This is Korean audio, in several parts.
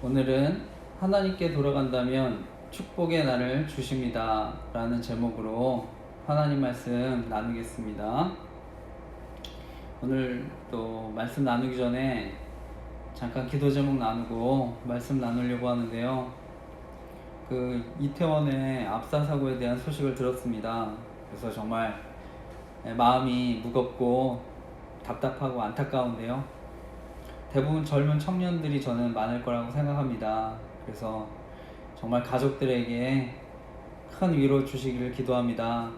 오늘은 하나님께 돌아간다면 축복의 날을 주십니다 라는 제목으로 하나님 말씀 나누겠습니다. 오늘 또 말씀 나누기 전에 잠깐 기도 제목 나누고 말씀 나누려고 하는데요. 이태원의 압사 사고에 대한 소식을 들었습니다. 그래서 정말 마음이 무겁고 답답하고 안타까운데요. 대부분 젊은 청년들이 저는 많을 거라고 생각합니다. 그래서 정말 가족들에게 큰 위로 주시기를 기도합니다.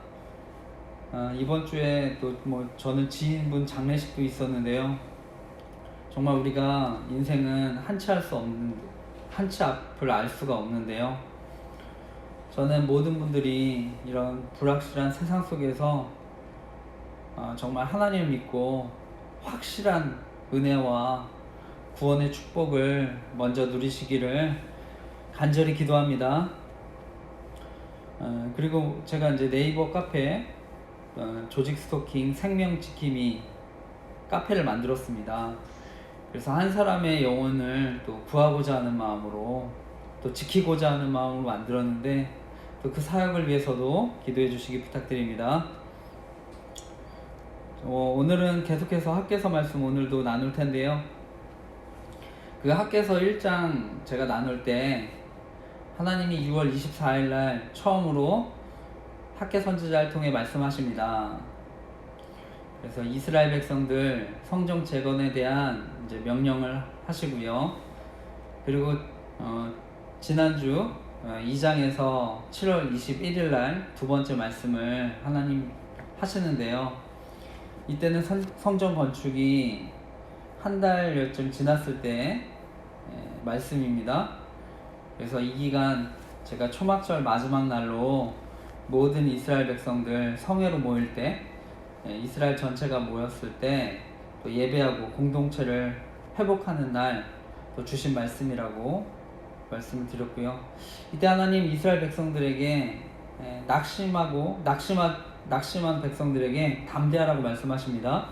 이번 주에 또 저는 지인분 장례식도 있었는데요. 정말 우리가 인생은 한치 앞을 알 수가 없는데요. 저는 모든 분들이 이런 불확실한 세상 속에서 정말 하나님을 믿고 확실한 은혜와 구원의 축복을 먼저 누리시기를 간절히 기도합니다. 그리고 제가 이제 네이버 카페 조직 스토킹 생명 지킴이 카페를 만들었습니다. 그래서 한 사람의 영혼을 또 구하고자 하는 마음으로 또 지키고자 하는 마음으로 만들었는데 또 그 사역을 위해서도 기도해 주시기 부탁드립니다. 오늘은 계속해서 학개서 말씀 오늘도 나눌 텐데요. 그 학개서 1장 제가 나눌 때 하나님이 6월 24일 날 처음으로 학개 선지자를 통해 말씀하십니다. 그래서 이스라엘 백성들 성정 재건에 대한 이제 명령을 하시고요. 그리고 지난주 2장에서 7월 21일 날 두 번째 말씀을 하나님 하시는데요. 이때는 성전 건축이 한 달여쯤 지났을 때 말씀입니다. 그래서 이 기간 제가 초막절 마지막 날로 모든 이스라엘 백성들 성회로 모일 때 이스라엘 전체가 모였을 때 또 예배하고 공동체를 회복하는 날 또 주신 말씀이라고 말씀을 드렸고요. 이때 하나님 이스라엘 백성들에게 낙심한 백성들에게 담대하라고 말씀하십니다.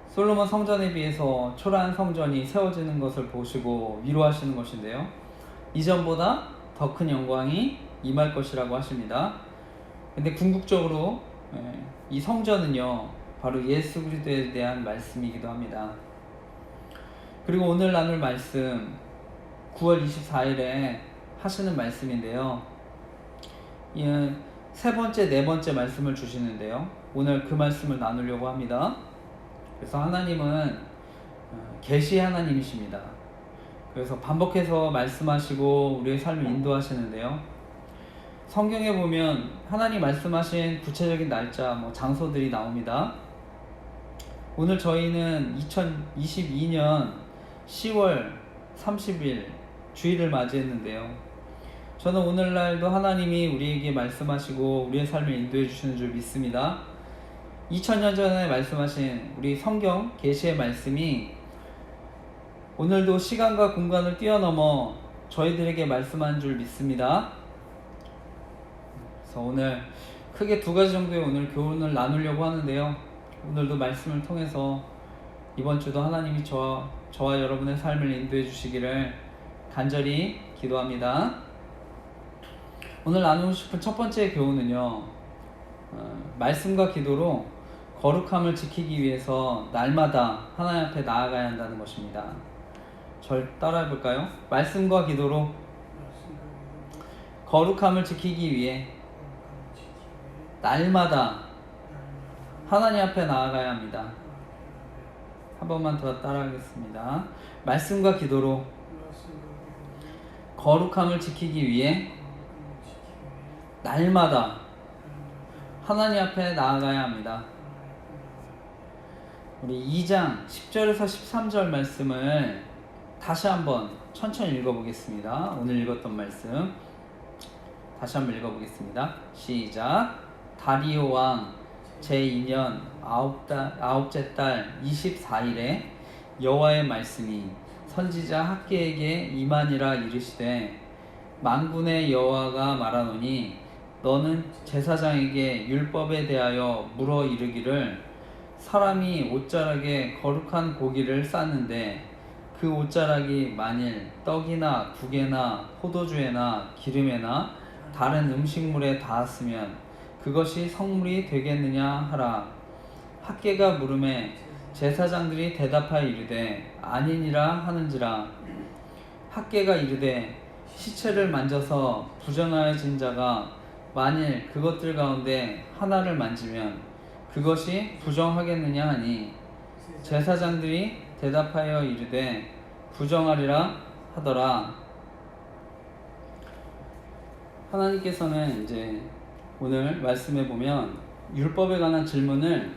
솔로몬 성전에 비해서 초라한 성전이 세워지는 것을 보시고 위로하시는 것인데요. 이전보다 더 큰 영광이 임할 것이라고 하십니다. 근데 궁극적으로 이 성전은요, 바로 예수 그리스도에 대한 말씀이기도 합니다. 그리고 오늘 나눌 말씀 9월 24일에 하시는 말씀인데요. 세 번째, 네 번째 말씀을 주시는데요. 오늘 그 말씀을 나누려고 합니다. 그래서 하나님은 계시의 하나님이십니다. 그래서 반복해서 말씀하시고 우리의 삶을 인도하시는데요. 성경에 보면 하나님 말씀하신 구체적인 날짜, 장소들이 나옵니다. 오늘 저희는 2022년 10월 30일 주일을 맞이했는데요. 저는 오늘날도 하나님이 우리에게 말씀하시고 우리의 삶을 인도해 주시는 줄 믿습니다. 2000년 전에 말씀하신 우리 성경 계시의 말씀이 오늘도 시간과 공간을 뛰어넘어 저희들에게 말씀한 줄 믿습니다. 그래서 오늘 크게 두 가지 정도의 오늘 교훈을 나누려고 하는데요. 오늘도 말씀을 통해서 이번 주도 하나님이 저와 여러분의 삶을 인도해 주시기를 간절히 기도합니다. 오늘 나누고 싶은 첫 번째 교훈은요, 말씀과 기도로 거룩함을 지키기 위해서 날마다 하나님 앞에 나아가야 한다는 것입니다. 절 따라해 볼까요? 말씀과 기도로 거룩함을 지키기 위해 날마다 하나님 앞에 나아가야 합니다. 한 번만 더 따라하겠습니다. 말씀과 기도로 거룩함을 지키기 위해 날마다 하나님 앞에 나아가야 합니다. 우리 2장 10절에서 13절 말씀을 다시 한번 천천히 읽어보겠습니다. 오늘 읽었던 말씀 다시 한번 읽어보겠습니다. 시작. 다리오 왕 제2년 아홉째 달 24일에 여호와의 말씀이 선지자 학개에게 임하니라 이르시되, 만군의 여호와가 말하노니 너는 제사장에게 율법에 대하여 물어 이르기를, 사람이 옷자락에 거룩한 고기를 쌌는데 그 옷자락이 만일 떡이나 국에나 포도주에나 기름에나 다른 음식물에 닿았으면 그것이 성물이 되겠느냐 하라. 학계가 물음에 제사장들이 대답하여 이르되 아니니라 하는지라. 학계가 이르되 시체를 만져서 부정하여진 자가 만일 그것들 가운데 하나를 만지면 그것이 부정하겠느냐 하니 제사장들이 대답하여 이르되 부정하리라 하더라. 하나님께서는 이제 오늘 말씀에 보면 율법에 관한 질문을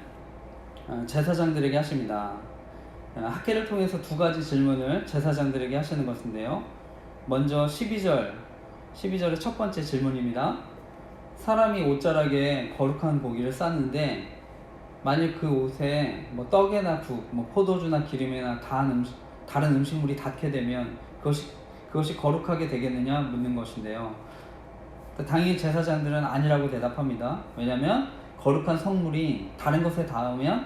제사장들에게 하십니다. 학계를 통해서 두 가지 질문을 제사장들에게 하시는 것인데요. 먼저 12절의 첫 번째 질문입니다. 사람이 옷자락에 거룩한 고기를 쌌는데 만일 그 옷에 떡이나 국, 포도주나 기름이나 다른 음식물이 닿게 되면 그것이 거룩하게 되겠느냐 묻는 것인데요. 당연히 제사장들은 아니라고 대답합니다. 왜냐하면 거룩한 성물이 다른 것에 닿으면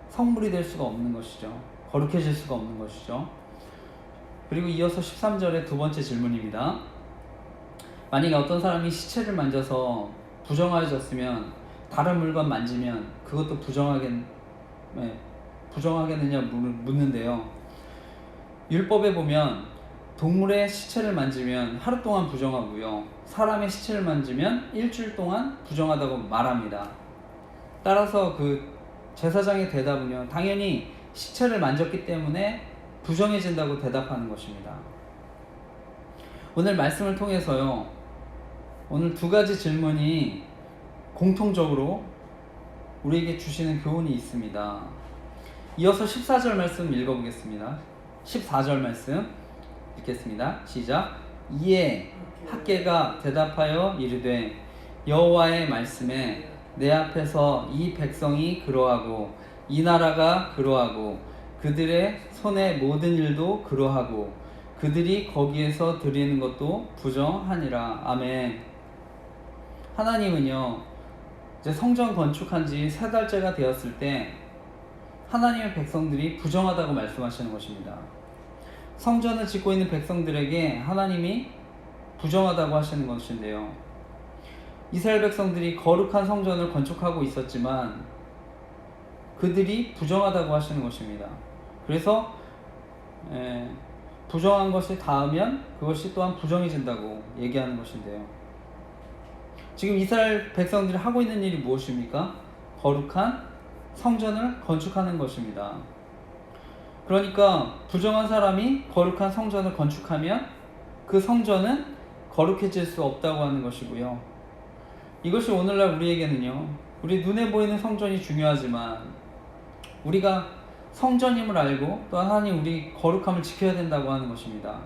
성물이 될 수가 없는 것이죠. 거룩해질 수가 없는 것이죠. 그리고 이어서 13절의 두 번째 질문입니다. 만약에 어떤 사람이 시체를 만져서 부정하여졌으면 다른 물건 만지면 그것도 부정하겠느냐 묻는데요. 율법에 보면 동물의 시체를 만지면 하루 동안 부정하고요. 사람의 시체를 만지면 일주일 동안 부정하다고 말합니다. 따라서 그 제사장의 대답은요. 당연히 시체를 만졌기 때문에 부정해진다고 대답하는 것입니다. 오늘 말씀을 통해서요. 오늘 두 가지 질문이 공통적으로 우리에게 주시는 교훈이 있습니다. 이어서 14절 말씀 읽어보겠습니다. 14절 말씀 읽겠습니다. 시작. 이에 학계가 대답하여 이르되 여호와의 말씀에 내 앞에서 이 백성이 그러하고 이 나라가 그러하고 그들의 손의 모든 일도 그러하고 그들이 거기에서 드리는 것도 부정하니라. 아멘. 하나님은요, 이제 성전 건축한 지 3달째가 되었을 때 하나님의 백성들이 부정하다고 말씀하시는 것입니다. 성전을 짓고 있는 백성들에게 하나님이 부정하다고 하시는 것인데요. 이스라엘 백성들이 거룩한 성전을 건축하고 있었지만 그들이 부정하다고 하시는 것입니다. 그래서 부정한 것이 닿으면 그것이 또한 부정해진다고 얘기하는 것인데요. 지금 이스라엘 백성들이 하고 있는 일이 무엇입니까? 거룩한 성전을 건축하는 것입니다. 그러니까 부정한 사람이 거룩한 성전을 건축하면 그 성전은 거룩해질 수 없다고 하는 것이고요. 이것이 오늘날 우리에게는요, 우리 눈에 보이는 성전이 중요하지만 우리가 성전임을 알고 또 하나님 우리 거룩함을 지켜야 된다고 하는 것입니다.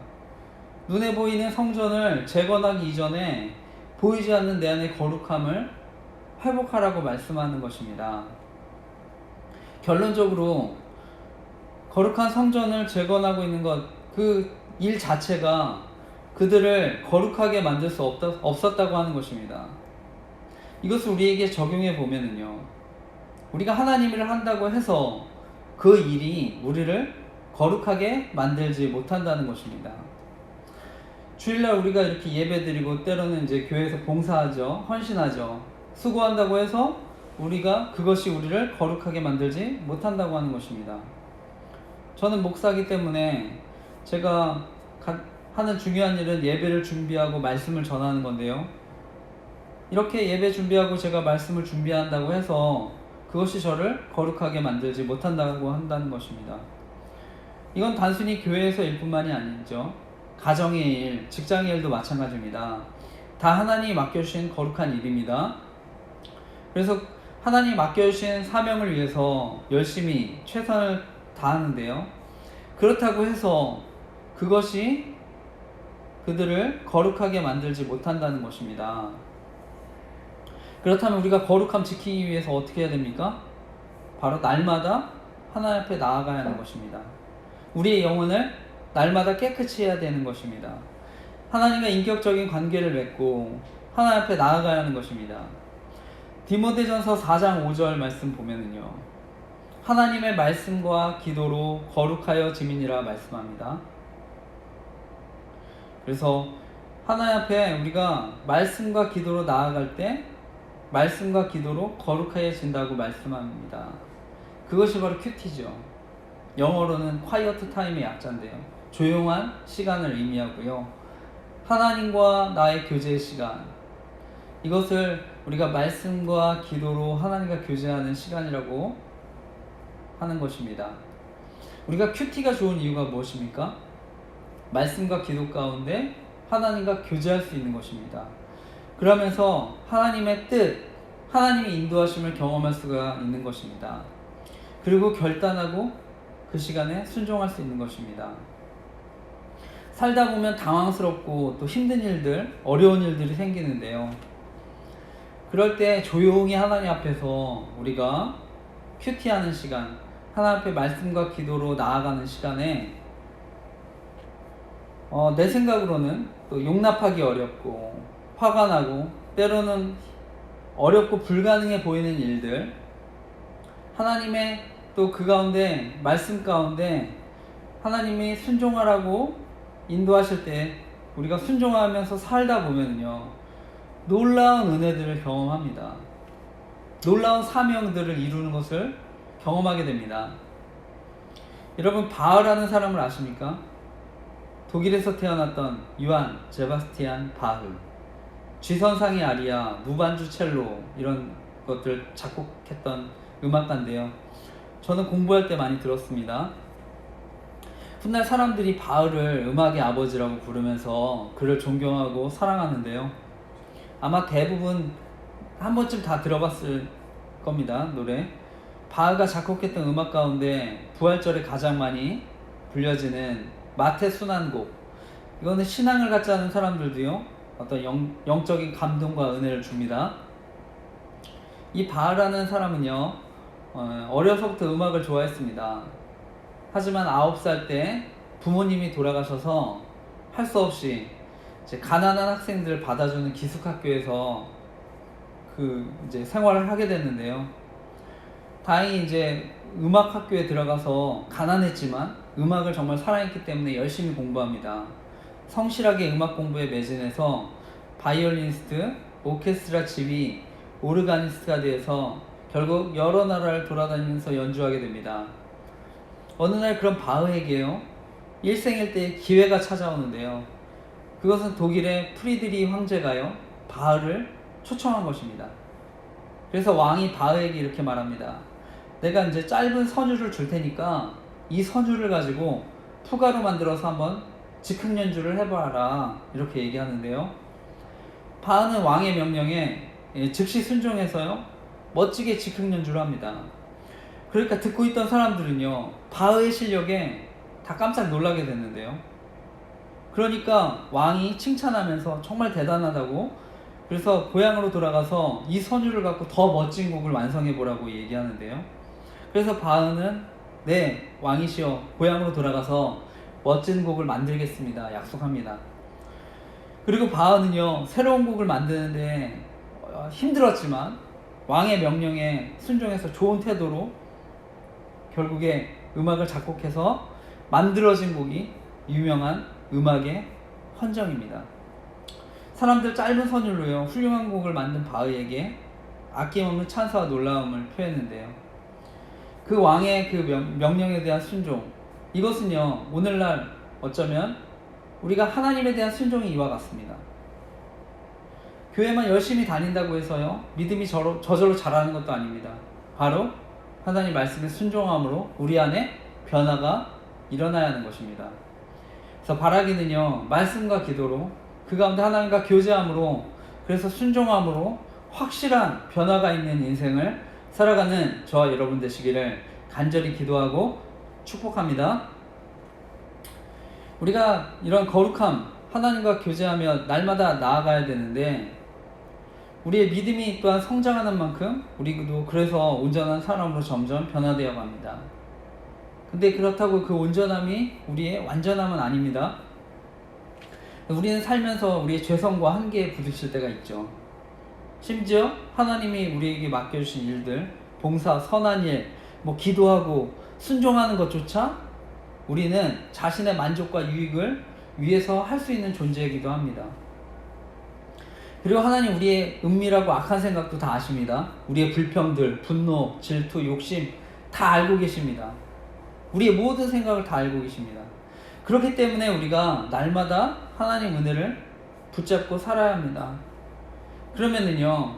눈에 보이는 성전을 재건하기 이전에 보이지 않는 내 안의 거룩함을 회복하라고 말씀하는 것입니다. 결론적으로 거룩한 성전을 재건하고 있는 것, 그 일 자체가 그들을 거룩하게 만들 수 없었다고 하는 것입니다. 이것을 우리에게 적용해 보면은요, 우리가 하나님 일을 한다고 해서 그 일이 우리를 거룩하게 만들지 못한다는 것입니다. 주일날 우리가 이렇게 예배드리고 때로는 이제 교회에서 봉사하죠, 헌신하죠, 수고한다고 해서 그것이 우리를 거룩하게 만들지 못한다고 하는 것입니다. 저는 목사이기 때문에 제가 하는 중요한 일은 예배를 준비하고 말씀을 전하는 건데요. 이렇게 예배 준비하고 제가 말씀을 준비한다고 해서 그것이 저를 거룩하게 만들지 못한다고 한다는 것입니다. 이건 단순히 교회에서 일뿐만이 아니죠. 가정의 일, 직장의 일도 마찬가지입니다. 다 하나님이 맡겨주신 거룩한 일입니다. 그래서 하나님이 맡겨주신 사명을 위해서 열심히 최선을 다하는데요. 그렇다고 해서 그것이 그들을 거룩하게 만들지 못한다는 것입니다. 그렇다면 우리가 거룩함 지키기 위해서 어떻게 해야 됩니까? 바로 날마다 하나님 앞에 나아가야 하는 것입니다. 우리의 영혼을 날마다 깨끗이 해야 되는 것입니다. 하나님과 인격적인 관계를 맺고 하나님 앞에 나아가야 하는 것입니다. 디모데전서 4장 5절 말씀 보면은요, 하나님의 말씀과 기도로 거룩하여 지민이라 말씀합니다. 그래서 하나님 앞에 우리가 말씀과 기도로 나아갈 때 말씀과 기도로 거룩해진다고 말씀합니다. 그것이 바로 큐티죠. 영어로는 quiet time의 약자인데요. 조용한 시간을 의미하고요. 하나님과 나의 교제의 시간, 이것을 우리가 말씀과 기도로 하나님과 교제하는 시간이라고 하는 것입니다. 우리가 큐티가 좋은 이유가 무엇입니까? 말씀과 기도 가운데 하나님과 교제할 수 있는 것입니다. 그러면서 하나님의 뜻, 하나님의 인도하심을 경험할 수가 있는 것입니다. 그리고 결단하고 그 시간에 순종할 수 있는 것입니다. 살다 보면 당황스럽고 또 힘든 일들, 어려운 일들이 생기는데요. 그럴 때 조용히 하나님 앞에서 우리가 큐티하는 시간, 하나님 앞에 말씀과 기도로 나아가는 시간에 내 생각으로는 또 용납하기 어렵고 화가 나고 때로는 어렵고 불가능해 보이는 일들, 하나님의 또 그 가운데 말씀 가운데 하나님이 순종하라고 인도하실 때 우리가 순종하면서 살다 보면요, 놀라운 은혜들을 경험합니다. 놀라운 사명들을 이루는 것을 경험하게 됩니다. 여러분, 바흐라는 사람을 아십니까? 독일에서 태어났던 요한 세바스티안 바흐, 쥐선상의 아리아, 무반주 첼로 이런 것들 작곡했던 음악가인데요. 저는 공부할 때 많이 들었습니다. 훗날 사람들이 바흐를 음악의 아버지라고 부르면서 그를 존경하고 사랑하는데요. 아마 대부분 한 번쯤 다 들어봤을 겁니다. 노래. 바흐가 작곡했던 음악 가운데 부활절에 가장 많이 불려지는 마태 순환곡, 이거는 신앙을 갖지 않은 사람들도요 어떤 영적인 감동과 은혜를 줍니다. 이 바흐라는 사람은요 어려서부터 음악을 좋아했습니다. 하지만 9살 때 부모님이 돌아가셔서 할 수 없이 이제 가난한 학생들을 받아주는 기숙학교에서 이제 생활을 하게 됐는데요. 다행히 이제 음악학교에 들어가서 가난했지만 음악을 정말 사랑했기 때문에 열심히 공부합니다. 성실하게 음악 공부에 매진해서 바이올리니스트, 오케스트라 지휘, 오르가니스트가 되어서 결국 여러 나라를 돌아다니면서 연주하게 됩니다. 어느 날 그런 바흐에게요, 일생일 때 기회가 찾아오는데요. 그것은 독일의 프리드리 황제가요 바흐를 초청한 것입니다. 그래서 왕이 바흐에게 이렇게 말합니다. 내가 이제 짧은 선율을 줄 테니까 이 선율을 가지고 푸가로 만들어서 한번 즉흥 연주를 해봐라, 이렇게 얘기하는데요. 바흐는 왕의 명령에 즉시 순종해서요 멋지게 즉흥 연주를 합니다. 그러니까 듣고 있던 사람들은요 바흐의 실력에 다 깜짝 놀라게 됐는데요. 그러니까 왕이 칭찬하면서 정말 대단하다고, 그래서 고향으로 돌아가서 이 선율을 갖고 더 멋진 곡을 완성해 보라고 얘기하는데요. 그래서 바흐는 네 왕이시여, 고향으로 돌아가서 멋진 곡을 만들겠습니다, 약속합니다. 그리고 바흐는요 새로운 곡을 만드는데 힘들었지만 왕의 명령에 순종해서 좋은 태도로 결국에 음악을 작곡해서 만들어진 곡이 유명한 음악의 헌정입니다. 사람들 짧은 선율로요 훌륭한 곡을 만든 바흐에게 아낌없는 찬사와 놀라움을 표했는데요. 그 왕의 그 명령에 대한 순종, 이것은요 오늘날 어쩌면 우리가 하나님에 대한 순종이 이와 같습니다. 교회만 열심히 다닌다고 해서요 믿음이 저절로 자라는 것도 아닙니다. 바로 하나님 말씀에 순종함으로 우리 안에 변화가 일어나야 하는 것입니다. 그래서 바라기는요 말씀과 기도로, 그 가운데 하나님과 교제함으로, 그래서 순종함으로 확실한 변화가 있는 인생을 살아가는 저와 여러분 되시기를 간절히 기도하고 축복합니다. 우리가 이런 거룩함, 하나님과 교제하며 날마다 나아가야 되는데, 우리의 믿음이 또한 성장하는 만큼 우리도 그래서 온전한 사람으로 점점 변화되어 갑니다. 근데 그렇다고 그 온전함이 우리의 완전함은 아닙니다. 우리는 살면서 우리의 죄성과 한계에 부딪힐 때가 있죠. 심지어 하나님이 우리에게 맡겨주신 일들, 봉사, 선한 일, 뭐 기도하고 순종하는 것조차 우리는 자신의 만족과 유익을 위해서 할 수 있는 존재이기도 합니다. 그리고 하나님 우리의 은밀하고 악한 생각도 다 아십니다. 우리의 불평들, 분노, 질투, 욕심 다 알고 계십니다. 우리의 모든 생각을 다 알고 계십니다. 그렇기 때문에 우리가 날마다 하나님 은혜를 붙잡고 살아야 합니다. 그러면은요,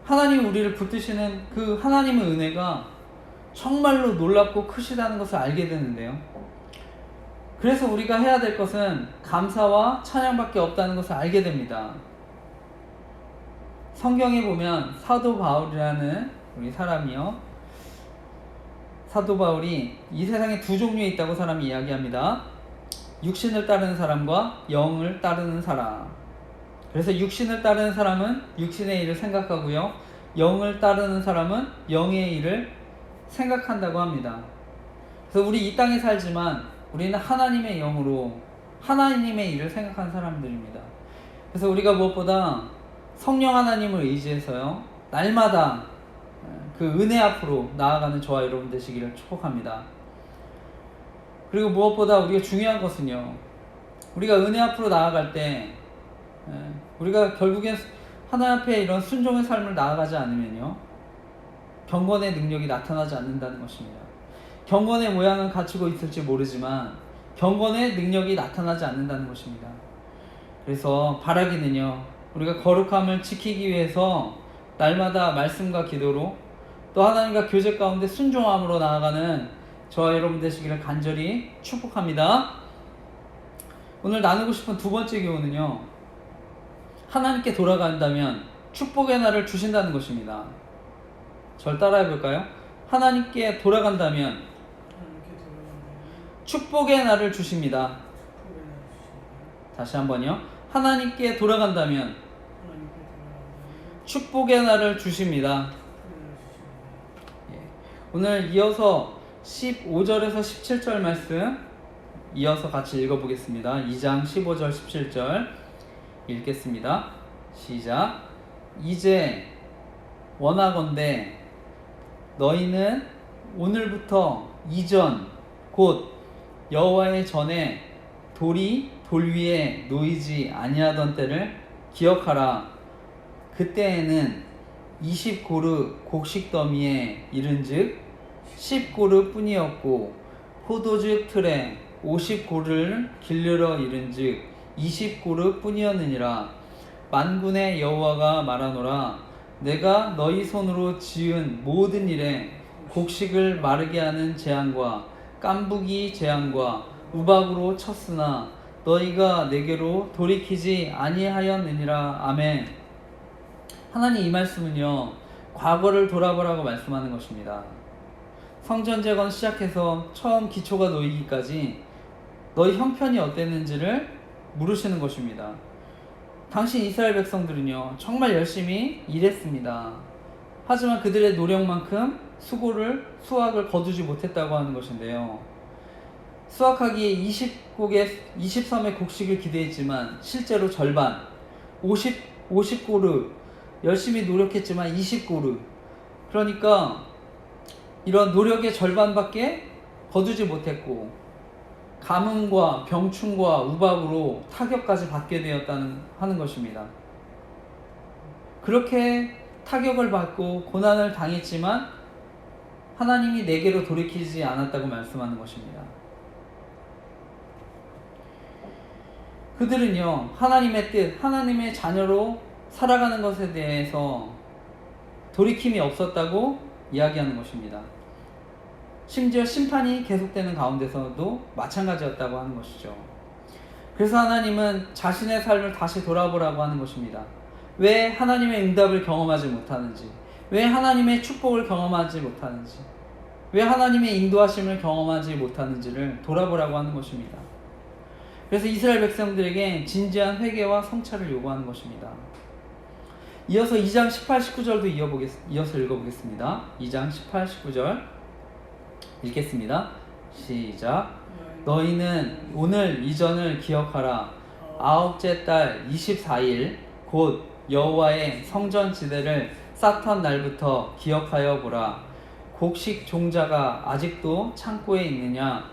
하나님 우리를 붙드시는 그 하나님의 은혜가 정말로 놀랍고 크시다는 것을 알게 되는데요. 그래서 우리가 해야 될 것은 감사와 찬양밖에 없다는 것을 알게 됩니다. 성경에 보면 사도 바울이라는 우리 사람이요, 사도 바울이 이 세상에 두 종류에 있다고 사람이 이야기합니다. 육신을 따르는 사람과 영을 따르는 사람. 그래서 육신을 따르는 사람은 육신의 일을 생각하고요, 영을 따르는 사람은 영의 일을 생각한다고 합니다. 그래서 우리 이 땅에 살지만 우리는 하나님의 영으로 하나님의 일을 생각하는 사람들입니다. 그래서 우리가 무엇보다 성령 하나님을 의지해서요, 날마다 그 은혜 앞으로 나아가는 저와 여러분 되시기를 축복합니다. 그리고 무엇보다 우리가 중요한 것은요, 우리가 은혜 앞으로 나아갈 때 우리가 결국엔 하나님 앞에 이런 순종의 삶을 나아가지 않으면요, 경건의 능력이 나타나지 않는다는 것입니다. 경건의 모양은 갖추고 있을지 모르지만 경건의 능력이 나타나지 않는다는 것입니다. 그래서 바라기는요, 우리가 거룩함을 지키기 위해서 날마다 말씀과 기도로 또 하나님과 교제 가운데 순종함으로 나아가는 저와 여러분 되시기를 간절히 축복합니다. 오늘 나누고 싶은 두 번째 교훈은요, 하나님께 돌아간다면 축복의 날을 주신다는 것입니다. 절 따라해 볼까요? 하나님께 돌아간다면 축복의 날을 주십니다. 다시 한번요. 하나님께 돌아간다면 축복의 날을 주십니다. 오늘 이어서 15절에서 17절 말씀 이어서 같이 읽어보겠습니다. 2장 15절 17절 읽겠습니다. 시작. 이제 원하건대 너희는 오늘부터 이전 곧 여호와의 전에 돌이 돌 위에 놓이지 아니하던 때를 기억하라. 그때에는 20고르 곡식더미에 이른즉 10고르 뿐이었고 포도주 틀에 50고르를 기르러 이른즉 20고르 뿐이었느니라. 만군의 여호와가 말하노라. 내가 너희 손으로 지은 모든 일에 곡식을 마르게 하는 재앙과 깐부기 재앙과 우박으로 쳤으나 너희가 내게로 돌이키지 아니하였느니라. 아멘. 하나님 이 말씀은요, 과거를 돌아보라고 말씀하는 것입니다. 성전 재건 시작해서 처음 기초가 놓이기까지 너희 형편이 어땠는지를 물으시는 것입니다. 당시 이스라엘 백성들은요, 정말 열심히 일했습니다. 하지만 그들의 노력만큼 수확을 거두지 못했다고 하는 것인데요, 수확하기에 20섬의 곡식을 기대했지만 실제로 절반 50고르 열심히 노력했지만 20고르, 그러니까 이런 노력의 절반밖에 거두지 못했고 가뭄과 병충과 우박으로 타격까지 받게 되었다는 하는 것입니다. 그렇게 타격을 받고 고난을 당했지만 하나님이 내게로 돌이키지 않았다고 말씀하는 것입니다. 그들은요, 하나님의 뜻, 하나님의 자녀로 살아가는 것에 대해서 돌이킴이 없었다고 이야기하는 것입니다. 심지어 심판이 계속되는 가운데서도 마찬가지였다고 하는 것이죠. 그래서 하나님은 자신의 삶을 다시 돌아보라고 하는 것입니다. 왜 하나님의 응답을 경험하지 못하는지, 왜 하나님의 축복을 경험하지 못하는지, 왜 하나님의 인도하심을 경험하지 못하는지를 돌아보라고 하는 것입니다. 그래서 이스라엘 백성들에게 진지한 회개와 성찰을 요구하는 것입니다. 이어서 2장 18, 19절도 이어서 읽어보겠습니다. 2장 18, 19절 읽겠습니다. 시작. 너희는 오늘 이전을 기억하라. 아홉째 달 24일 곧 여호와의 성전 지대를 쌓던 날부터 기억하여 보라. 곡식 종자가 아직도 창고에 있느냐?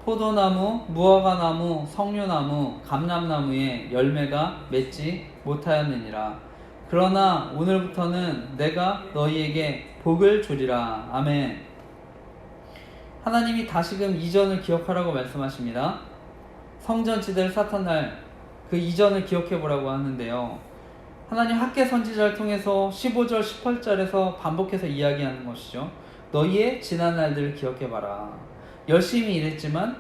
포도나무, 무화과나무, 석류나무, 감람나무에 열매가 맺지 못하였느니라. 그러나 오늘부터는 내가 너희에게 복을 주리라. 아멘. 하나님이 다시금 이전을 기억하라고 말씀하십니다. 성전 지대를 쌓던 날 그 이전을 기억해 보라고 하는데요. 하나님 학개 선지자를 통해서 15절 18절에서 반복해서 이야기하는 것이죠. 너희의 지난 날들을 기억해 봐라. 열심히 일했지만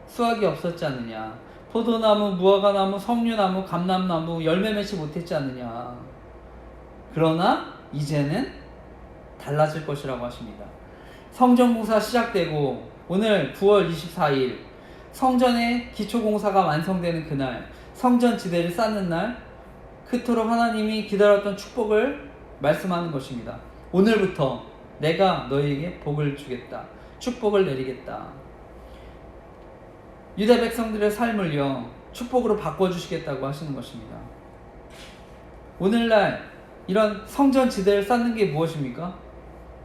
수확이 없었지 않느냐. 포도나무, 무화과나무, 석류나무, 감람나무 열매 맺지 못했지 않느냐. 그러나 이제는 달라질 것이라고 하십니다. 성전공사 시작되고 오늘 9월 24일 성전의 기초공사가 완성되는 그날, 성전 지대를 쌓는 날, 그토록 하나님이 기다렸던 축복을 말씀하는 것입니다. 오늘부터 내가 너희에게 복을 주겠다. 축복을 내리겠다. 유다 백성들의 삶을요 축복으로 바꿔주시겠다고 하시는 것입니다. 오늘날 이런 성전 지대를 쌓는 게 무엇입니까?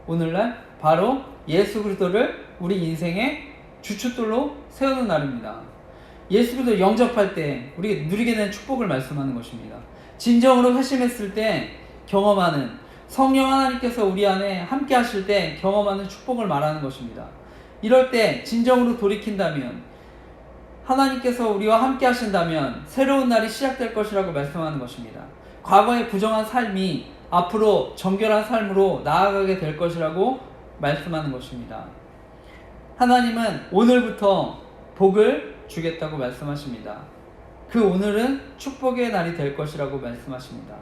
오늘날 바로 예수 그리스도를 우리 인생의 주춧돌로 세우는 날입니다. 예수 그리스도 영접할 때 우리 누리게 된 축복을 말씀하는 것입니다. 진정으로 회심했을 때 경험하는, 성령 하나님께서 우리 안에 함께 하실 때 경험하는 축복을 말하는 것입니다. 이럴 때 진정으로 돌이킨다면, 하나님께서 우리와 함께 하신다면 새로운 날이 시작될 것이라고 말씀하는 것입니다. 과거의 부정한 삶이 앞으로 정결한 삶으로 나아가게 될 것이라고 말씀하는 것입니다. 하나님은 오늘부터 복을 주겠다고 말씀하십니다. 그 오늘은 축복의 날이 될 것이라고 말씀하십니다.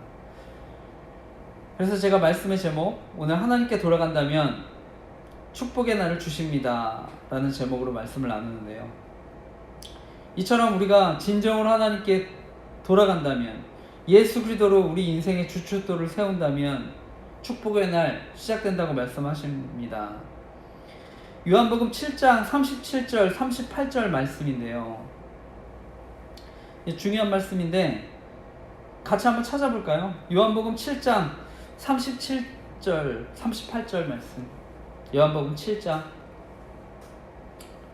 그래서 제가 말씀의 제목, 오늘 하나님께 돌아간다면 축복의 날을 주십니다 라는 제목으로 말씀을 나누는데요. 이처럼 우리가 진정으로 하나님께 돌아간다면, 예수 그리스도로 우리 인생의 주춧돌을 세운다면 축복의 날 시작된다고 말씀하십니다. 요한복음 7장 37절 38절 말씀인데요. 중요한 말씀인데 같이 한번 찾아볼까요? 요한복음 7장 37절 38절 말씀. 요한복음 7장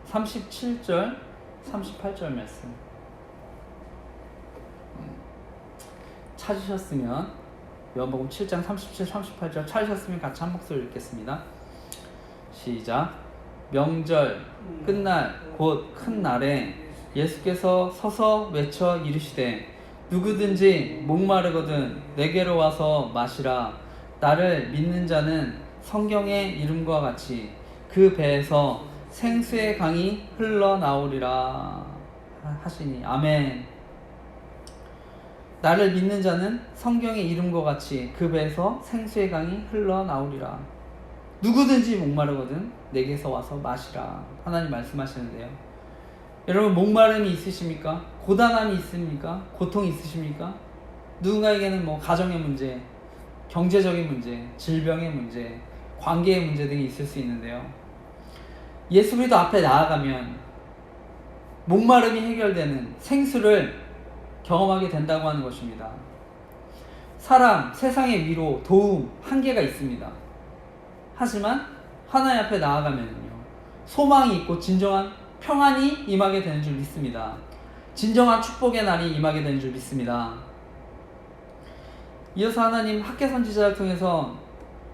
37절 38절 말씀. 찾으셨으면, 요한복음 7장 37, 38절 찾으셨으면 같이 한 목소리 읽겠습니다. 시작. 명절 끝날 곧 큰 날에 예수께서 서서 외쳐 이르시되 누구든지 목마르거든 내게로 와서 마시라. 나를 믿는 자는 성경의 이름과 같이 그 배에서 생수의 강이 흘러나오리라 하시니. 아멘. 나를 믿는 자는 성경의 이름과 같이 그 배에서 생수의 강이 흘러나오리라. 누구든지 목마르거든 내게서 와서 마시라. 하나님 말씀하시는데요. 여러분, 목마름이 있으십니까? 고단함이 있습니까? 고통이 있으십니까? 누군가에게는 가정의 문제, 경제적인 문제, 질병의 문제, 관계의 문제 등이 있을 수 있는데요. 예수 그리스도 앞에 나아가면 목마름이 해결되는 생수를 경험하게 된다고 하는 것입니다. 사람, 세상의 위로, 도움, 한계가 있습니다. 하지만 하나님 앞에 나아가면요 소망이 있고 진정한 평안이 임하게 되는 줄 믿습니다. 진정한 축복의 날이 임하게 되는 줄 믿습니다. 이어서 하나님 학개 선지자를 통해서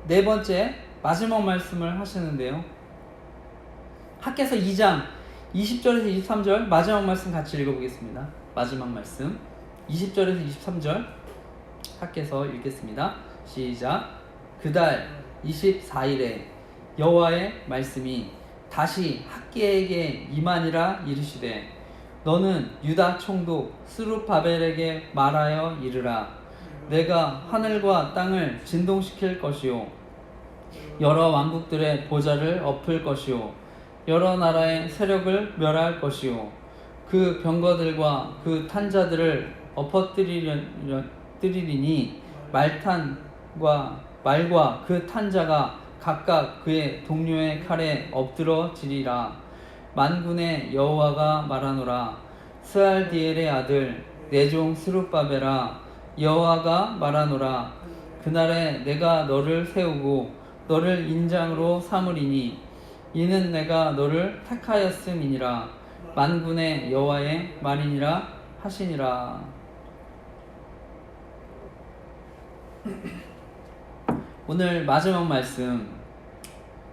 네 번째 마지막 말씀을 하시는데요. 학개서 2장 20절에서 23절 마지막 말씀 같이 읽어보겠습니다. 마지막 말씀 20절에서 23절 학개서 읽겠습니다. 시작. 그달 24일에 여호와의 말씀이 다시 학개에게 임하니라 이르시되 너는 유다 총독 스룹바벨에게 말하여 이르라. 내가 하늘과 땅을 진동시킬 것이요 여러 왕국들의 보좌를 엎을 것이요 여러 나라의 세력을 멸할 것이요 그 병거들과 그 탄자들을 엎어뜨리리니 말과 그 탄자가 각각 그의 동료의 칼에 엎드러지리라. 만군의 여호와가 말하노라. 스알디엘의 아들 내 종 스룹바벨아, 여호와가 말하노라. 그날에 내가 너를 세우고 너를 인장으로 삼으리니 이는 내가 너를 택하였음이니라. 만군의 여호와의 말이니라 하시니라. 오늘 마지막 말씀,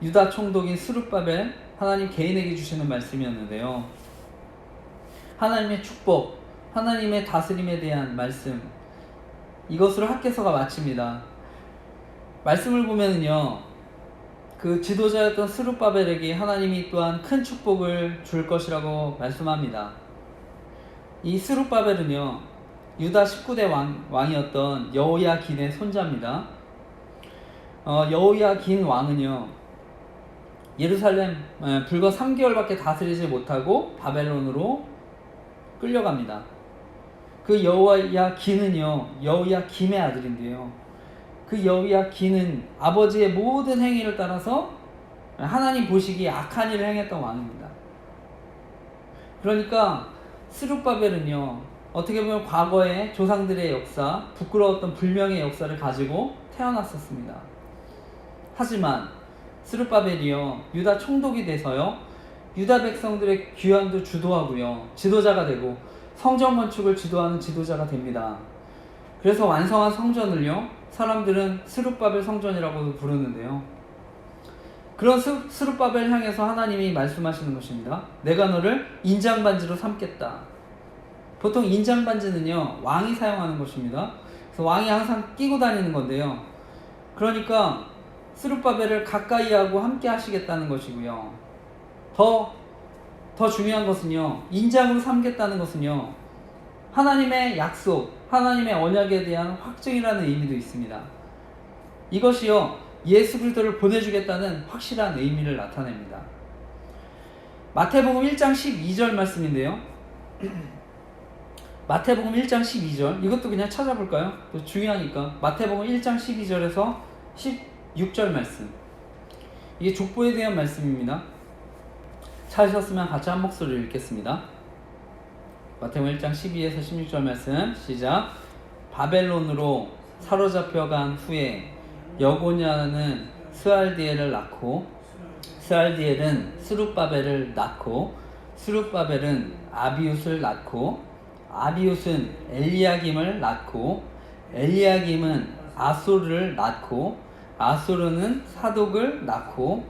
유다 총독인 스룹바벨, 하나님 개인에게 주시는 말씀이었는데요. 하나님의 축복, 하나님의 다스림에 대한 말씀, 이것으로 학개서가 마칩니다. 말씀을 보면은요, 그 지도자였던 스룹바벨에게 하나님이 또한 큰 축복을 줄 것이라고 말씀합니다. 이 스룹바벨은요, 유다 19대 왕이었던 여호야긴의 손자입니다. 여호야긴 왕은요, 예루살렘 불과 3개월밖에 다스리지 못하고 바벨론으로 끌려갑니다. 그 여호야긴은요, 여호야김의 아들인데요, 그 여호야긴은 아버지의 모든 행위를 따라서 하나님 보시기에 악한 일을 행했던 왕입니다. 그러니까 스룹바벨은요, 어떻게 보면 과거의 조상들의 역사, 부끄러웠던 불명의 역사를 가지고 태어났었습니다. 하지만 스룹바벨이요, 유다 총독이 돼서요, 유다 백성들의 귀환도 주도하고요, 지도자가 되고 성전 건축을 지도하는 지도자가 됩니다. 그래서 완성한 성전을요, 사람들은 스룹바벨 성전이라고도 부르는데요, 그런 스룹바벨 향해서 하나님이 말씀하시는 것입니다. 내가 너를 인장반지로 삼겠다. 보통 인장반지는요, 왕이 사용하는 것입니다. 그래서 왕이 항상 끼고 다니는 건데요, 그러니까 스룹바벨을 가까이 하고 함께 하시겠다는 것이고요, 더 중요한 것은요, 인장으로 삼겠다는 것은요, 하나님의 약속, 하나님의 언약에 대한 확증이라는 의미도 있습니다. 이것이요, 예수 그리스도를 보내주겠다는 확실한 의미를 나타냅니다. 마태복음 1장 12절 말씀인데요, 마태복음 1장 12절, 이것도 그냥 찾아볼까요? 또 중요하니까. 마태복음 1장 12절에서 16절 말씀, 이게 족보에 대한 말씀입니다. 찾으셨으면 같이 한 목소리를 읽겠습니다. 마태복음 1장 12에서 16절 말씀, 시작. 바벨론으로 사로잡혀간 후에 여고냐는 스알디엘을 낳고, 스알디엘은 스룹바벨을 낳고, 스룹바벨은 아비웃을 낳고, 아비웃은 엘리야김을 낳고, 엘리야김은 아소르를 낳고, 아소르는 사독을 낳고,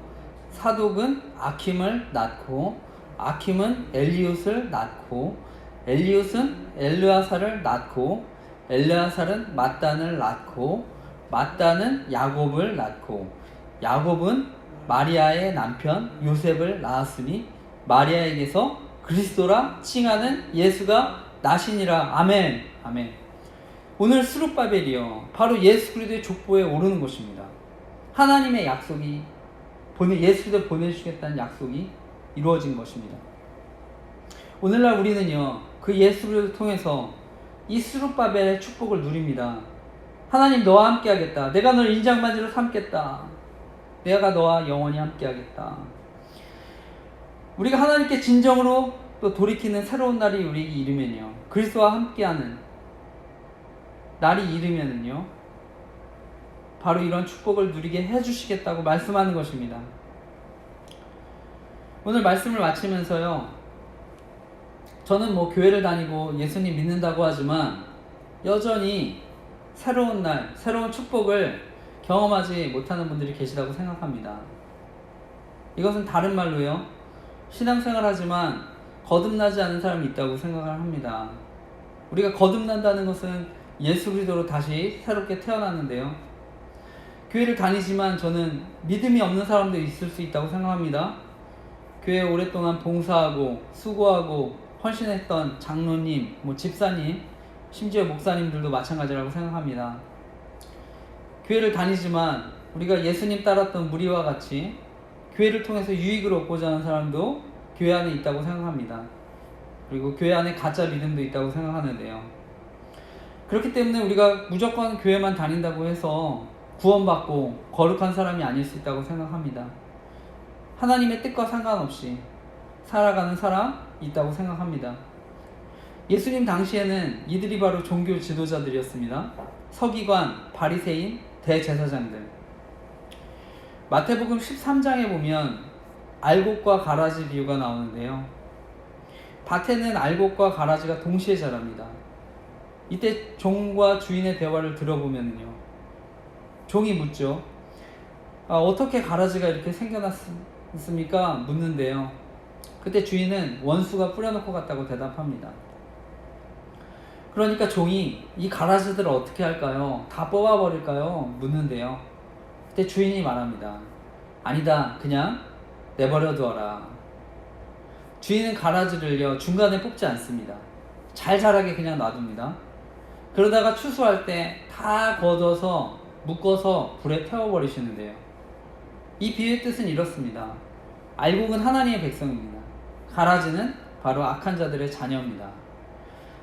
사독은 아킴을 낳고, 아킴은 엘리웃을 낳고, 엘리웃은 엘르아살을 낳고, 엘르아살은 mat단을 낳고, mat단은 야곱을 낳고, 야곱은 마리아의 남편 요셉을 낳았으니 마리아에게서 그리스도라 칭하는 예수가 나시니라. 아멘. 아멘. 오늘 스룹바벨이요, 바로 예수 그리스도의 족보에 오르는 것입니다. 하나님의 약속이, 예수 그리스도 보내주시겠다는 약속이 이루어진 것입니다. 오늘날 우리는요, 그 예수 그리스도를 통해서 이 스룹바벨의 축복을 누립니다. 하나님 너와 함께 하겠다. 내가 널 인장반지로 삼겠다. 내가 너와 영원히 함께 하겠다. 우리가 하나님께 진정으로 또 돌이키는 새로운 날이 우리에게 이르면요, 그리스도와 함께하는 날이 이르면은요, 바로 이런 축복을 누리게 해주시겠다고 말씀하는 것입니다. 오늘 말씀을 마치면서요, 저는 교회를 다니고 예수님 믿는다고 하지만 여전히 새로운 날, 새로운 축복을 경험하지 못하는 분들이 계시다고 생각합니다. 이것은 다른 말로요, 신앙생활 하지만 거듭나지 않은 사람이 있다고 생각을 합니다. 우리가 거듭난다는 것은 예수 그리스도로 다시 새롭게 태어났는데요, 교회를 다니지만 저는 믿음이 없는 사람도 있을 수 있다고 생각합니다. 교회에 오랫동안 봉사하고 수고하고 헌신했던 장로님, 집사님, 심지어 목사님들도 마찬가지라고 생각합니다. 교회를 다니지만 우리가 예수님 따랐던 무리와 같이 교회를 통해서 유익을 얻고자 하는 사람도 교회 안에 있다고 생각합니다. 그리고 교회 안에 가짜 믿음도 있다고 생각하는데요, 그렇기 때문에 우리가 무조건 교회만 다닌다고 해서 구원받고 거룩한 사람이 아닐 수 있다고 생각합니다. 하나님의 뜻과 상관없이 살아가는 사람 있다고 생각합니다. 예수님 당시에는 이들이 바로 종교 지도자들이었습니다. 서기관, 바리새인, 대제사장들. 마태복음 13장에 보면 알곡과 가라지 비유가 나오는데요. 밭에는 알곡과 가라지가 동시에 자랍니다. 이때 종과 주인의 대화를 들어보면요, 종이 묻죠. 어떻게 가라지가 이렇게 생겨났습니까? 묻는데요. 그때 주인은 원수가 뿌려놓고 갔다고 대답합니다. 그러니까 종이 이 가라지들을 어떻게 할까요? 다 뽑아버릴까요? 묻는데요. 그때 주인이 말합니다. 아니다, 그냥 내버려 두어라. 주인은 가라지를요, 중간에 뽑지 않습니다. 잘 자라게 그냥 놔둡니다. 그러다가 추수할 때 다 걷어서 묶어서 불에 태워버리시는데요. 이 비유의 뜻은 이렇습니다. 알곡은 하나님의 백성입니다. 가라지는 바로 악한 자들의 자녀입니다.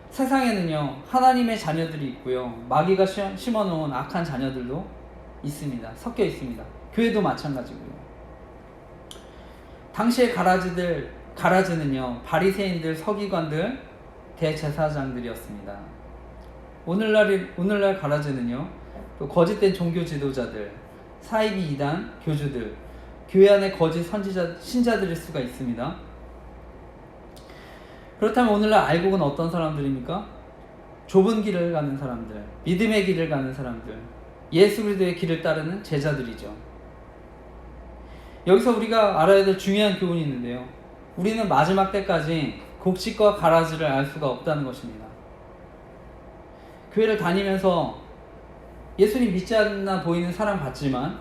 세상에는요, 하나님의 자녀들이 있고요, 마귀가 심어놓은 악한 자녀들도 있습니다. 섞여 있습니다. 교회도 마찬가지고요. 당시의 가라지는요, 바리새인들, 서기관들, 대제사장들이었습니다. 오늘날 가라지는요, 또 거짓된 종교 지도자들, 사이비 이단, 교주들, 교회 안에 거짓 신자들일 수가 있습니다. 그렇다면 오늘날 알곡은 어떤 사람들입니까? 좁은 길을 가는 사람들, 믿음의 길을 가는 사람들, 예수 그리스도의 길을 따르는 제자들이죠. 여기서 우리가 알아야 될 중요한 교훈이 있는데요. 우리는 마지막 때까지 곡식과 가라지를 알 수가 없다는 것입니다. 교회를 다니면서 예수님 믿지 않나 보이는 사람 같지만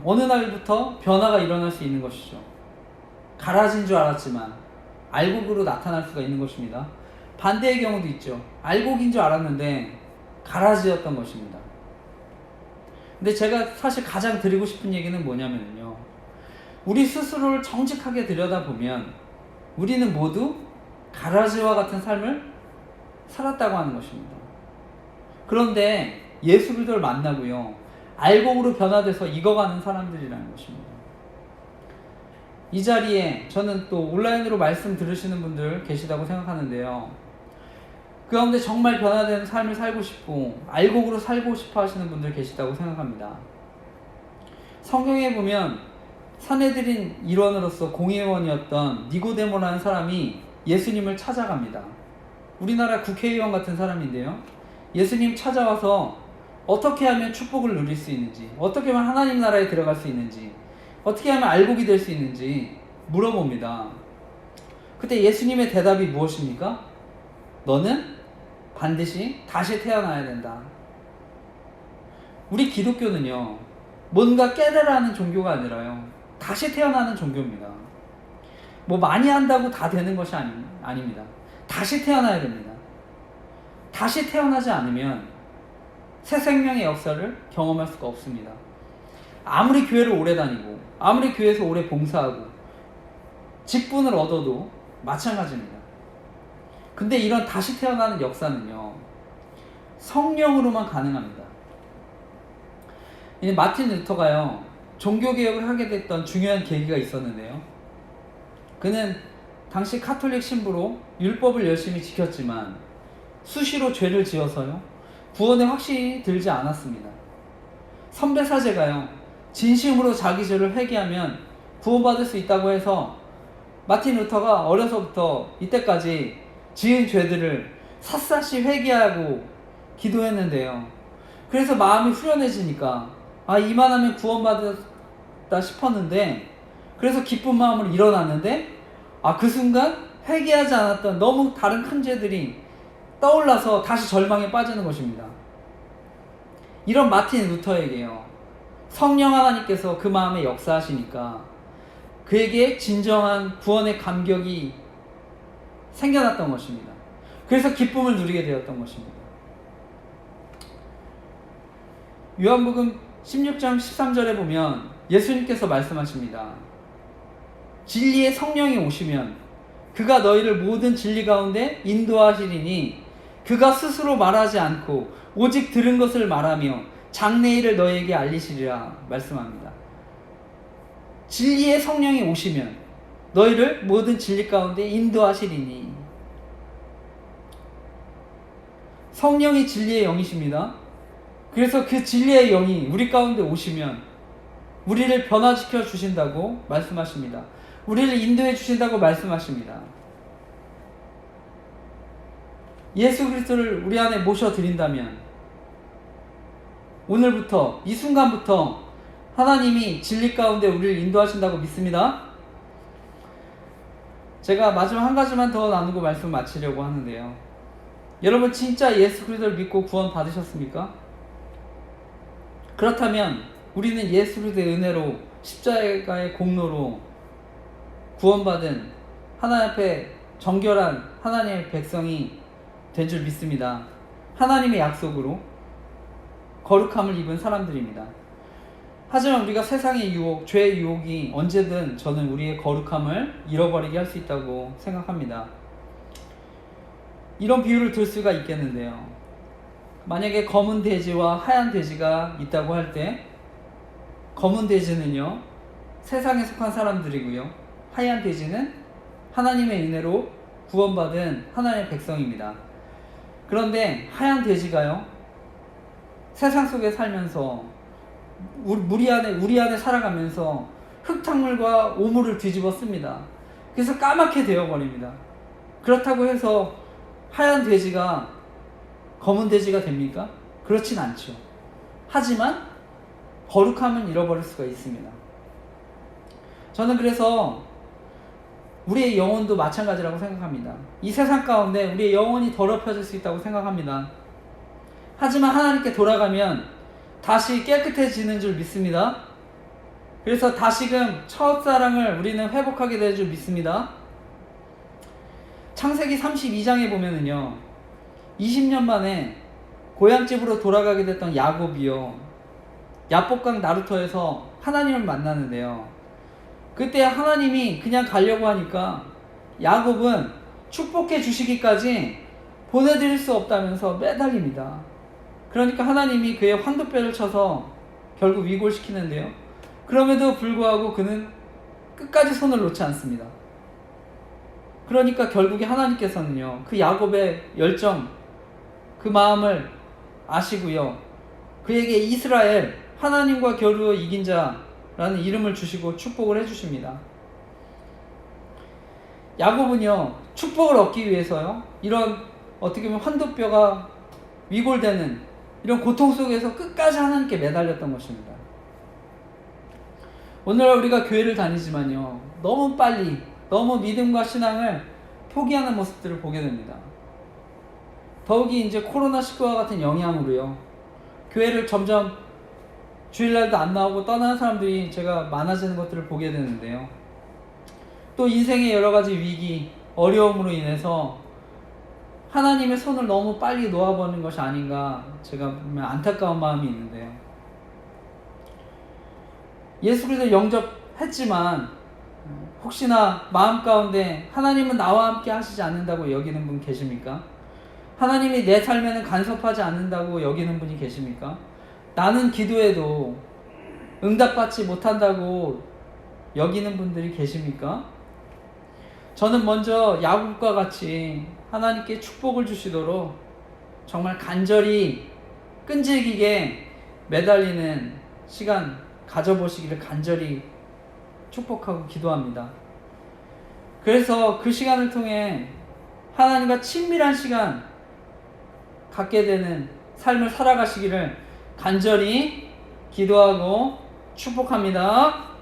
어느 날부터 변화가 일어날 수 있는 것이죠. 가라지인 줄 알았지만 알곡으로 나타날 수가 있는 것입니다. 반대의 경우도 있죠. 알곡인 줄 알았는데 가라지였던 것입니다. 근데 제가 사실 가장 드리고 싶은 얘기는 뭐냐면요, 우리 스스로를 정직하게 들여다보면 우리는 모두 가라지와 같은 삶을 살았다고 하는 것입니다. 그런데 예수 그리스도를 만나고요, 알곡으로 변화돼서 익어가는 사람들이라는 것입니다. 이 자리에 저는 또 온라인으로 말씀 들으시는 분들 계시다고 생각하는데요. 그 가운데 정말 변화된 삶을 살고 싶고 알곡으로 살고 싶어 하시는 분들 계시다고 생각합니다. 성경에 보면 산헤드린 일원으로서 공의원이었던 니고데모라는 사람이 예수님을 찾아갑니다. 우리나라 국회의원 같은 사람인데요. 예수님 찾아와서 어떻게 하면 축복을 누릴 수 있는지, 어떻게 하면 하나님 나라에 들어갈 수 있는지, 어떻게 하면 알곡이 될 수 있는지 물어봅니다. 그때 예수님의 대답이 무엇입니까? 너는 반드시 다시 태어나야 된다. 우리 기독교는요, 뭔가 깨달아 하는 종교가 아니라요, 다시 태어나는 종교입니다. 뭐 많이 한다고 다 되는 것이 아닙니다. 다시 태어나야 됩니다. 다시 태어나지 않으면 새 생명의 역사를 경험할 수가 없습니다. 아무리 교회를 오래 다니고 아무리 교회에서 오래 봉사하고 직분을 얻어도 마찬가지입니다. 근데 이런 다시 태어나는 역사는요, 성령으로만 가능합니다. 마틴 루터가요, 종교개혁을 하게 됐던 중요한 계기가 있었는데요. 그는 당시 카톨릭 신부로 율법을 열심히 지켰지만 수시로 죄를 지어서요, 구원에 확신이 들지 않았습니다. 선배 사제가요, 진심으로 자기 죄를 회개하면 구원받을 수 있다고 해서 마틴 루터가 어려서부터 이때까지 지은 죄들을 샅샅이 회개하고 기도했는데요. 그래서 마음이 후련해지니까 이만하면 구원받았다 싶었는데, 그래서 기쁜 마음으로 일어났는데 그 순간 회개하지 않았던 너무 다른 큰 죄들이 떠올라서 다시 절망에 빠지는 것입니다. 이런 마틴 루터에게요, 성령 하나님께서 그 마음에 역사하시니까 그에게 진정한 구원의 감격이 생겨났던 것입니다. 그래서 기쁨을 누리게 되었던 것입니다. 요한복음 16장 13절에 보면 예수님께서 말씀하십니다. 진리의 성령이 오시면 그가 너희를 모든 진리 가운데 인도하시리니 그가 스스로 말하지 않고 오직 들은 것을 말하며 장래일을 너희에게 알리시리라 말씀합니다. 진리의 성령이 오시면 너희를 모든 진리 가운데 인도하시리니, 성령이 진리의 영이십니다. 그래서 그 진리의 영이 우리 가운데 오시면 우리를 변화시켜 주신다고 말씀하십니다. 우리를 인도해 주신다고 말씀하십니다. 예수 그리스도를 우리 안에 모셔드린다면 오늘부터, 이 순간부터 하나님이 진리 가운데 우리를 인도하신다고 믿습니다. 제가 마지막 한 가지만 더 나누고 말씀 마치려고 하는데요. 여러분 진짜 예수 그리스도를 믿고 구원 받으셨습니까? 그렇다면 우리는 예수 그리스도의 은혜로, 십자가의 공로로 구원받은 하나님 앞에 정결한 하나님의 백성이 된 줄 믿습니다. 하나님의 약속으로 거룩함을 입은 사람들입니다. 하지만 우리가 세상의 유혹, 죄의 유혹이 언제든 저는 우리의 거룩함을 잃어버리게 할 수 있다고 생각합니다. 이런 비유를 들 수가 있겠는데요. 만약에 검은 돼지와 하얀 돼지가 있다고 할 때 검은 돼지는요 세상에 속한 사람들이고요, 하얀 돼지는 하나님의 은혜로 구원받은 하나님의 백성입니다. 그런데 하얀 돼지가요 세상 속에 살면서 우리 안에 살아가면서 흙탕물과 오물을 뒤집어 씁니다. 그래서 까맣게 되어버립니다. 그렇다고 해서 하얀 돼지가 검은 돼지가 됩니까? 그렇진 않죠. 하지만 거룩함은 잃어버릴 수가 있습니다. 저는 그래서 우리의 영혼도 마찬가지라고 생각합니다. 이 세상 가운데 우리의 영혼이 더럽혀질 수 있다고 생각합니다. 하지만 하나님께 돌아가면 다시 깨끗해지는 줄 믿습니다. 그래서 다시금 첫사랑을 우리는 회복하게 될 줄 믿습니다. 창세기 32장에 보면은요 20년 만에 고향집으로 돌아가게 됐던 야곱이요 야복강 나루터에서 하나님을 만나는데요, 그때 하나님이 그냥 가려고 하니까 야곱은 축복해 주시기까지 보내드릴 수 없다면서 매달립니다. 그러니까 하나님이 그의 환도뼈를 쳐서 결국 위골시키는데요, 그럼에도 불구하고 그는 끝까지 손을 놓지 않습니다. 그러니까 결국에 하나님께서는요 그 야곱의 열정, 그 마음을 아시고요 그에게 이스라엘, 하나님과 겨루어 이긴 자라는 이름을 주시고 축복을 해주십니다. 야곱은요 축복을 얻기 위해서요 이런 어떻게 보면 환도뼈가 위골되는 이런 고통 속에서 끝까지 하나님께 매달렸던 것입니다. 오늘날 우리가 교회를 다니지만요 너무 빨리 너무 믿음과 신앙을 포기하는 모습들을 보게 됩니다. 더욱이 이제 코로나19와 같은 영향으로요 교회를 점점 주일날도 안 나오고 떠나는 사람들이 제가 많아지는 것들을 보게 되는데요, 또 인생의 여러 가지 위기, 어려움으로 인해서 하나님의 손을 너무 빨리 놓아버리는 것이 아닌가 제가 보면 안타까운 마음이 있는데요, 예수 그리스도 영접했지만 혹시나 마음 가운데 하나님은 나와 함께 하시지 않는다고 여기는 분 계십니까? 하나님이 내 삶에는 간섭하지 않는다고 여기는 분이 계십니까? 나는 기도해도 응답받지 못한다고 여기는 분들이 계십니까? 저는 먼저 야곱과 같이 하나님께 축복을 주시도록 정말 간절히 끈질기게 매달리는 시간 가져보시기를 간절히 축복하고 기도합니다. 그래서 그 시간을 통해 하나님과 친밀한 시간 갖게 되는 삶을 살아가시기를 간절히 기도하고 축복합니다.